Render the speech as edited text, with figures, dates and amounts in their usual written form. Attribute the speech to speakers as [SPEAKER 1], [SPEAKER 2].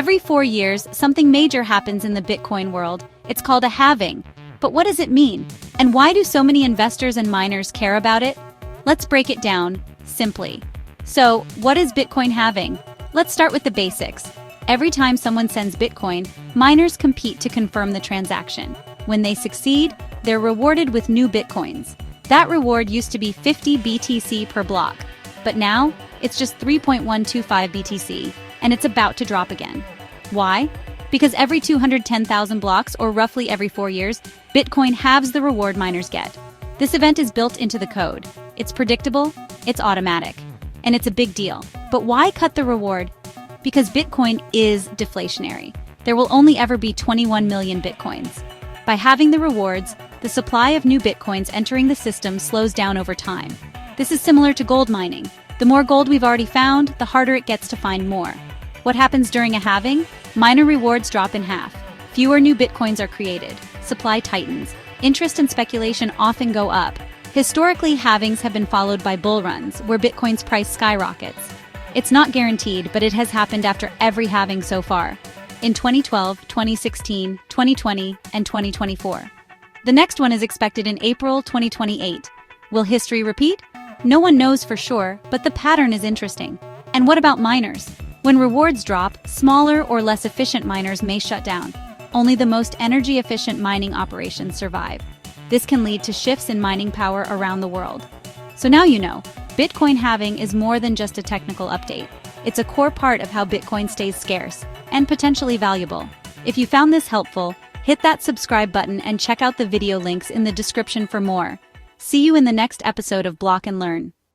[SPEAKER 1] Every 4 years, something major happens in the Bitcoin world. It's called a halving. But what does it mean? And why do so many investors and miners care about it? Let's break it down, simply. So, what is Bitcoin halving? Let's start with the basics. Every time someone sends Bitcoin, miners compete to confirm the transaction. When they succeed, they're rewarded with new Bitcoins. That reward used to be 50 BTC per block, but now it's just 3.125 BTC, and it's about to drop again. Why? Because every 210,000 blocks, or roughly every 4 years, Bitcoin halves the reward miners get. This event is built into the code. It's predictable, it's automatic, and it's a big deal. But why cut the reward? Because Bitcoin is deflationary. There will only ever be 21 million Bitcoins. By halving the rewards, the supply of new Bitcoins entering the system slows down over time. This is similar to gold mining. The more gold we've already found, the harder it gets to find more. What happens during a halving? Miner rewards drop in half. Fewer new Bitcoins are created. Supply tightens. Interest and speculation often go up. Historically, halvings have been followed by bull runs, where Bitcoin's price skyrockets. It's not guaranteed, but it has happened after every halving so far. In 2012, 2016, 2020, and 2024. The next one is expected in April 2028. Will history repeat? No one knows for sure, but the pattern is interesting. And what about miners? When rewards drop, smaller or less efficient miners may shut down. Only the most energy-efficient mining operations survive. This can lead to shifts in mining power around the world. So now you know, Bitcoin halving is more than just a technical update. It's a core part of how Bitcoin stays scarce and potentially valuable. If you found this helpful, hit that subscribe button and check out the video links in the description for more. See you in the next episode of Block and Learn.